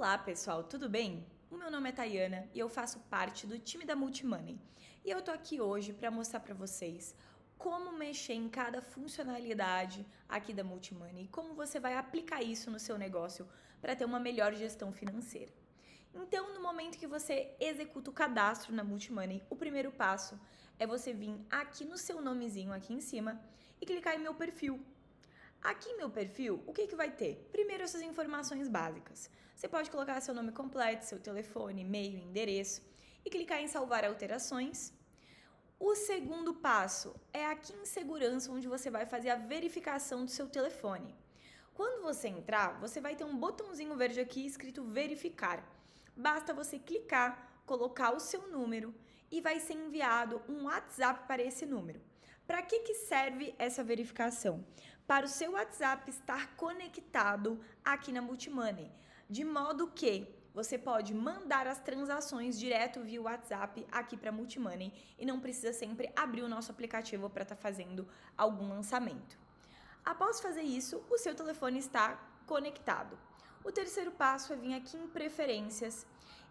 Olá pessoal, tudo bem? O meu nome é Tayana e eu faço parte do time da Multimoney. E eu tô aqui hoje para mostrar para vocês como mexer em cada funcionalidade aqui da Multimoney e como você vai aplicar isso no seu negócio para ter uma melhor gestão financeira. Então, no momento que você executa o cadastro na Multimoney, o primeiro passo é você vir aqui no seu nomezinho aqui em cima e clicar em meu perfil. Aqui em meu perfil, o que vai ter? Primeiro, essas informações básicas. Você pode colocar seu nome completo, seu telefone, e-mail, endereço e clicar em salvar alterações. O segundo passo é aqui em segurança, onde você vai fazer a verificação do seu telefone. Quando você entrar, você vai ter um botãozinho verde aqui escrito verificar. Basta você clicar, colocar o seu número e vai ser enviado um WhatsApp para esse número. Para que serve essa verificação? Para o seu WhatsApp estar conectado aqui na Multimoney, de modo que você pode mandar as transações direto via WhatsApp aqui para a Multimoney e não precisa sempre abrir o nosso aplicativo para estar fazendo algum lançamento. Após fazer isso, o seu telefone está conectado. O terceiro passo é vir aqui em preferências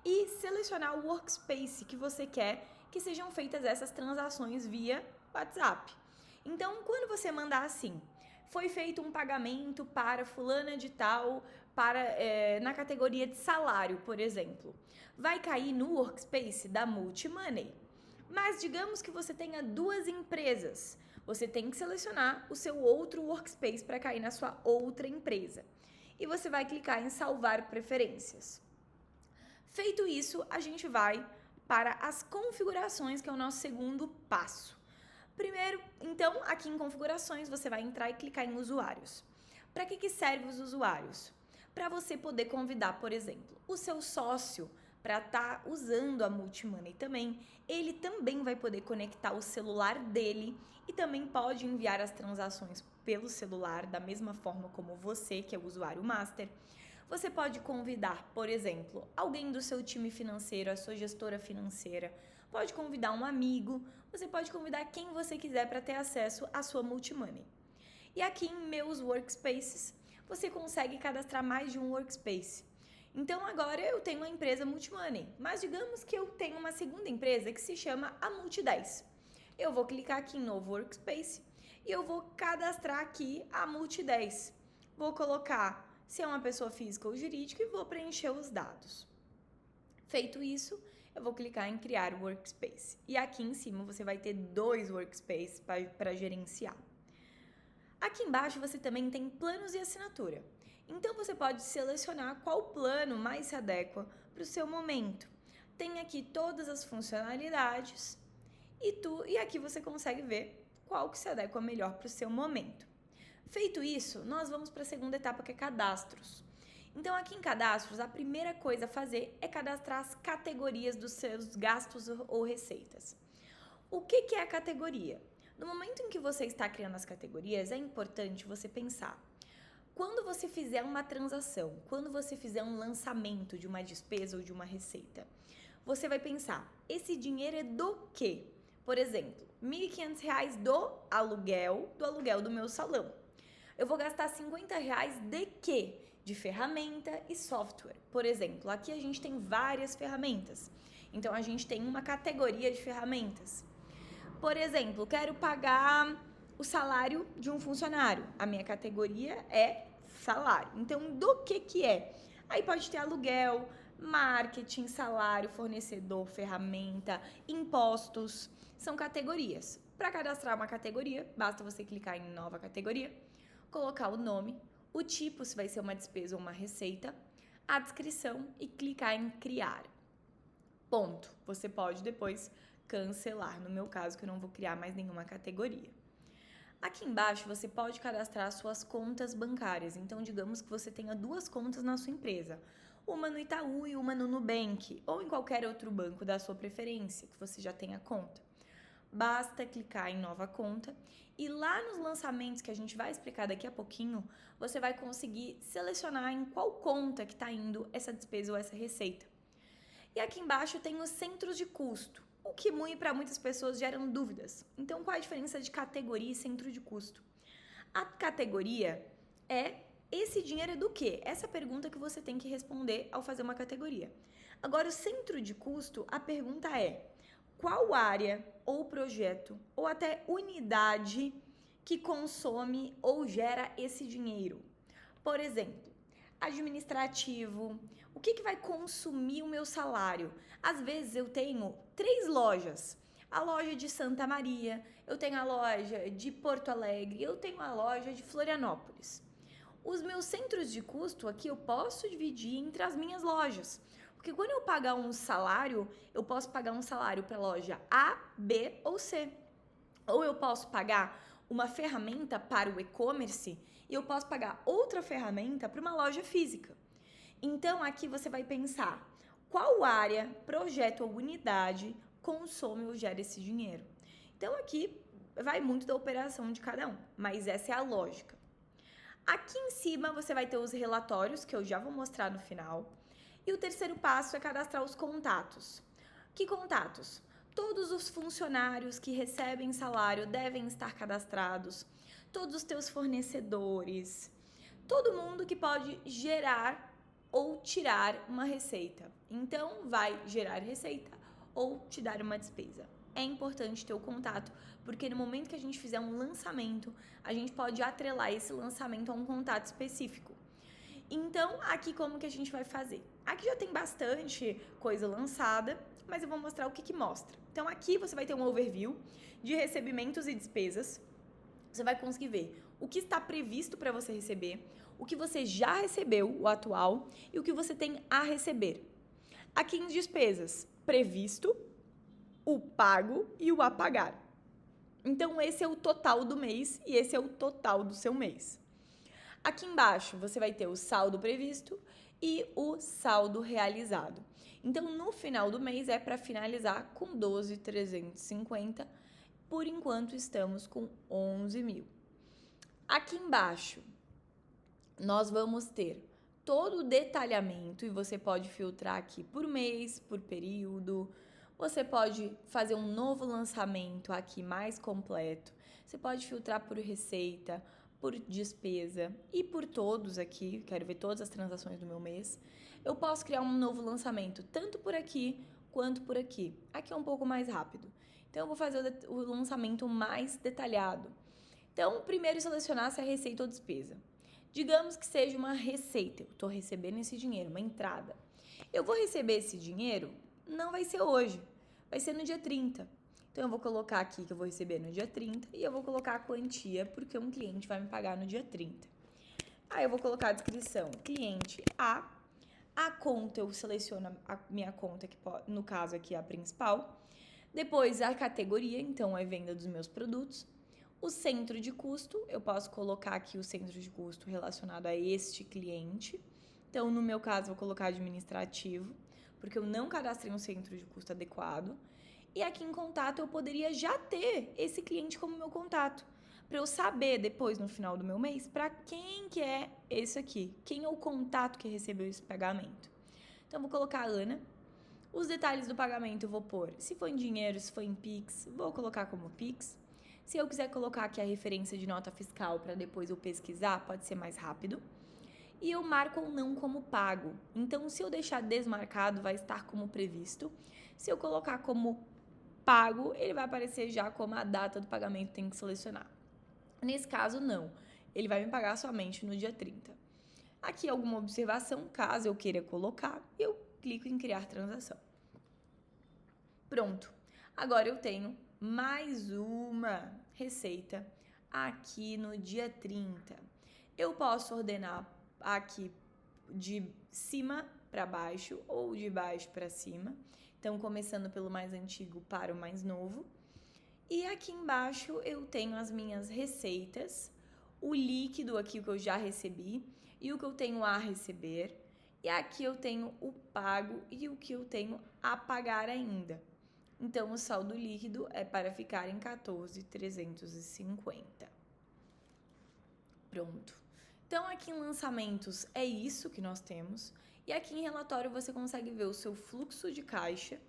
e selecionar o workspace que você quer que sejam feitas essas transações via WhatsApp. Então, quando você mandar assim, foi feito um pagamento para fulana de tal, na categoria de salário, por exemplo, vai cair no workspace da Multimoney. Mas digamos que você tenha duas empresas, você tem que selecionar o seu outro workspace para cair na sua outra empresa. E você vai clicar em salvar preferências. Feito isso, a gente vai para as configurações, que é o nosso segundo passo. Primeiro, então, aqui em configurações, você vai entrar e clicar em usuários. Para que servem os usuários? Para você poder convidar, por exemplo, o seu sócio para estar usando a Multimoney também. Ele também vai poder conectar o celular dele e também pode enviar as transações pelo celular da mesma forma como você, que é o usuário master. Você pode convidar, por exemplo, alguém do seu time financeiro, a sua gestora financeira, pode convidar um amigo, você pode convidar quem você quiser para ter acesso à sua Multimoney. E aqui em meus workspaces, você consegue cadastrar mais de um workspace. Então agora eu tenho a empresa Multimoney, mas digamos que eu tenho uma segunda empresa que se chama a Multi10. Eu vou clicar aqui em novo workspace e eu vou cadastrar aqui a Multi10. Vou colocar se é uma pessoa física ou jurídica e vou preencher os dados. Feito isso, eu vou clicar em criar workspace. E aqui em cima você vai ter dois workspaces para gerenciar. Aqui embaixo você também tem planos e assinatura. Então você pode selecionar qual plano mais se adequa para o seu momento. Tem aqui todas as funcionalidades e aqui você consegue ver qual que se adequa melhor para o seu momento. Feito isso, nós vamos para a segunda etapa, que é cadastros. Então aqui em cadastros, a primeira coisa a fazer é cadastrar as categorias dos seus gastos ou receitas. O que é a categoria? No momento em que você está criando as categorias, é importante você pensar. Quando você fizer uma transação, quando você fizer um lançamento de uma despesa ou de uma receita, você vai pensar, esse dinheiro é do quê? Por exemplo, R$ 1.500 do aluguel do meu salão. Eu vou gastar R$ 50 de quê? De ferramenta e software. Por exemplo, aqui a gente tem várias ferramentas. Então, a gente tem uma categoria de ferramentas. Por exemplo, quero pagar o salário de um funcionário. A minha categoria é salário. Então, do que é? Aí pode ter aluguel, marketing, salário, fornecedor, ferramenta, impostos. São categorias. Para cadastrar uma categoria, basta você clicar em nova categoria, colocar o nome, o tipo, se vai ser uma despesa ou uma receita, a descrição e clicar em criar. Ponto. Você pode depois cancelar, no meu caso, que eu não vou criar mais nenhuma categoria. Aqui embaixo você pode cadastrar suas contas bancárias. Então, digamos que você tenha duas contas na sua empresa, uma no Itaú e uma no Nubank, ou em qualquer outro banco da sua preferência, que você já tenha conta. Basta clicar em nova conta e lá nos lançamentos, que a gente vai explicar daqui a pouquinho, você vai conseguir selecionar em qual conta que está indo essa despesa ou essa receita. E aqui embaixo tem os centros de custo, o que para muitas pessoas geram dúvidas. Então, qual a diferença de categoria e centro de custo? A categoria é Esse dinheiro é do quê? Essa pergunta que você tem que responder ao fazer uma categoria. Agora, o centro de custo, a pergunta é: qual área ou projeto ou até unidade que consome ou gera esse dinheiro? Por exemplo, administrativo, o que vai consumir o meu salário? Às vezes eu tenho 3 lojas. A loja de Santa Maria, eu tenho a loja de Porto Alegre, eu tenho a loja de Florianópolis. Os meus centros de custo aqui eu posso dividir entre as minhas lojas. Porque quando eu pagar um salário, eu posso pagar um salário para a loja A, B ou C. Ou eu posso pagar uma ferramenta para o e-commerce e eu posso pagar outra ferramenta para uma loja física. Então aqui você vai pensar qual área, projeto ou unidade consome ou gera esse dinheiro. Então aqui vai muito da operação de cada um, mas essa é a lógica. Aqui em cima você vai ter os relatórios, que eu já vou mostrar no final. E o terceiro passo é cadastrar os contatos. Que contatos? Todos os funcionários que recebem salário devem estar cadastrados. Todos os teus fornecedores. Todo mundo que pode gerar ou tirar uma receita. Então, vai gerar receita ou te dar uma despesa. É importante ter o contato, porque no momento que a gente fizer um lançamento, a gente pode atrelar esse lançamento a um contato específico. Então, aqui como que a gente vai fazer? Aqui já tem bastante coisa lançada, mas eu vou mostrar o que mostra. Então, aqui você vai ter um overview de recebimentos e despesas. Você vai conseguir ver o que está previsto para você receber, o que você já recebeu, o atual, e o que você tem a receber. Aqui em despesas, previsto, o pago e o a pagar. Então, esse é o total do mês e esse é o total do seu mês. Aqui embaixo, você vai ter o saldo previsto e o saldo realizado. Então, no final do mês, é para finalizar com 12.350. Por enquanto, estamos com 11 mil. Aqui embaixo, nós vamos ter todo o detalhamento e você pode filtrar aqui por mês, por período. Você pode fazer um novo lançamento aqui mais completo. Você pode filtrar por receita, por despesa e por todos aqui. Quero ver todas as transações do meu mês. Eu posso criar um novo lançamento, tanto por aqui quanto por aqui. Aqui é um pouco mais rápido. Então, eu vou fazer o lançamento mais detalhado. Então, primeiro selecionar se é receita ou despesa. Digamos que seja uma receita. Eu estou recebendo esse dinheiro, uma entrada. Eu vou receber esse dinheiro? Não vai ser hoje, vai ser no dia 30. Então, eu vou colocar aqui que eu vou receber no dia 30 e eu vou colocar a quantia, porque um cliente vai me pagar no dia 30. Aí, eu vou colocar a descrição, cliente A conta, eu seleciono a minha conta, que no caso aqui é a principal. Depois, a categoria, então, é venda dos meus produtos. O centro de custo, eu posso colocar aqui o centro de custo relacionado a este cliente. Então, no meu caso, vou colocar administrativo, porque eu não cadastrei um centro de custo adequado. E aqui em contato eu poderia já ter esse cliente como meu contato, para eu saber depois no final do meu mês para quem que é esse aqui, quem é o contato que recebeu esse pagamento. Então eu vou colocar a Ana. Os detalhes do pagamento eu vou pôr, se for em dinheiro, se for em Pix, vou colocar como Pix. Se eu quiser colocar aqui a referência de nota fiscal para depois eu pesquisar, pode ser mais rápido. E eu marco ou não como pago. Então, se eu deixar desmarcado, vai estar como previsto. Se eu colocar como pago, ele vai aparecer já como a data do pagamento, tem que selecionar. Nesse caso, não. Ele vai me pagar somente no dia 30. Aqui alguma observação, caso eu queira colocar, eu clico em criar transação. Pronto. Agora eu tenho mais uma receita aqui no dia 30. Eu posso ordenar aqui de cima para baixo ou de baixo para cima. Então, começando pelo mais antigo para o mais novo. E aqui embaixo eu tenho as minhas receitas, o líquido aqui que eu já recebi e o que eu tenho a receber. E aqui eu tenho o pago e o que eu tenho a pagar ainda. Então, o saldo líquido é para ficar em 14.350. Pronto. Então, aqui em lançamentos é isso que nós temos. E aqui em relatório você consegue ver o seu fluxo de caixa.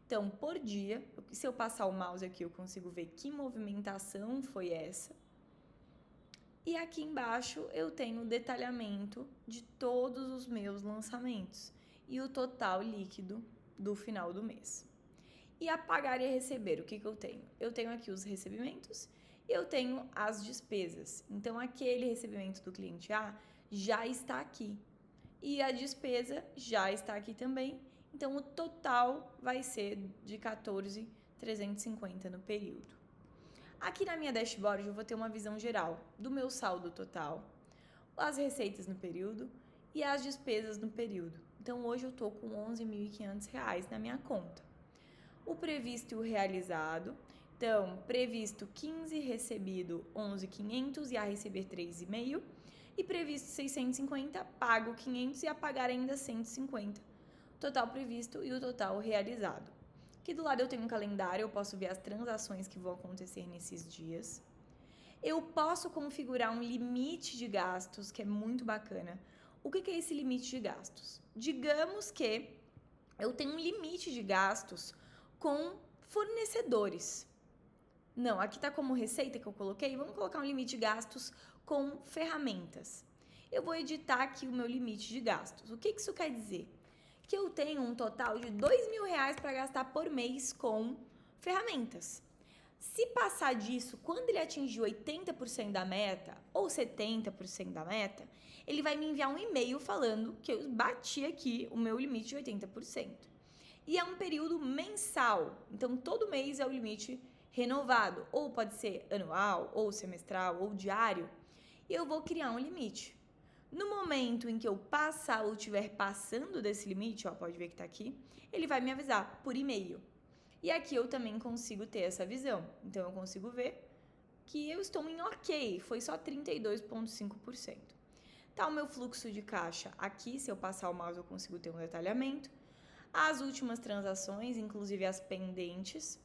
Então, por dia, se eu passar o mouse aqui, eu consigo ver que movimentação foi essa. E aqui embaixo eu tenho o detalhamento de todos os meus lançamentos e o total líquido do final do mês. E a pagar e a receber, o que eu tenho? Eu tenho aqui os recebimentos e eu tenho as despesas. Então, aquele recebimento do cliente A já está aqui. E a despesa já está aqui também. Então, o total vai ser de 14.350 no período. Aqui na minha dashboard eu vou ter uma visão geral do meu saldo total, as receitas no período e as despesas no período. Então, hoje eu estou com R$11.500 na minha conta. O previsto e o realizado, então, previsto 15, recebido 11.500 e a receber 3,5. E previsto 650, pago 500 e a pagar ainda 150. Total previsto e o total realizado. Aqui do lado eu tenho um calendário, eu posso ver as transações que vão acontecer nesses dias. Eu posso configurar um limite de gastos, que é muito bacana. O que é esse limite de gastos? Digamos que eu tenho um limite de gastos com fornecedores. Não, aqui está como receita que eu coloquei. Vamos colocar um limite de gastos com ferramentas. Eu vou editar aqui o meu limite de gastos. O que isso quer dizer? Que eu tenho um total de R$2.000 para gastar por mês com ferramentas. Se passar disso, quando ele atingir 80% da meta ou 70% da meta, ele vai me enviar um e-mail falando que eu bati aqui o meu limite de 80%. E é um período mensal, então todo mês é o limite renovado, ou pode ser anual, ou semestral, ou diário, e eu vou criar um limite. No momento em que eu passar ou estiver passando desse limite, ó, pode ver que tá aqui, ele vai me avisar por e-mail. E aqui eu também consigo ter essa visão. Então, eu consigo ver que eu estou em ok, foi só 32,5%. Tá o meu fluxo de caixa aqui, se eu passar o mouse eu consigo ter um detalhamento. As últimas transações, inclusive as pendentes,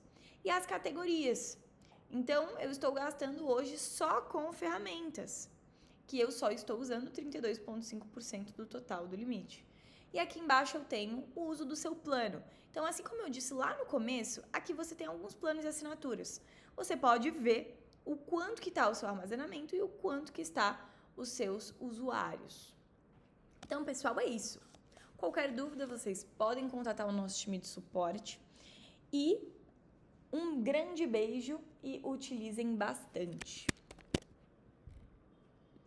e as categorias. Então, eu estou gastando hoje só com ferramentas, que eu só estou usando 32,5% do total do limite. E aqui embaixo eu tenho o uso do seu plano. Então, assim como eu disse lá no começo, aqui você tem alguns planos de assinaturas. Você pode ver o quanto que está o seu armazenamento e o quanto que está os seus usuários. Então, pessoal, é isso. Qualquer dúvida, vocês podem contatar o nosso time de suporte. E um grande beijo e utilizem bastante.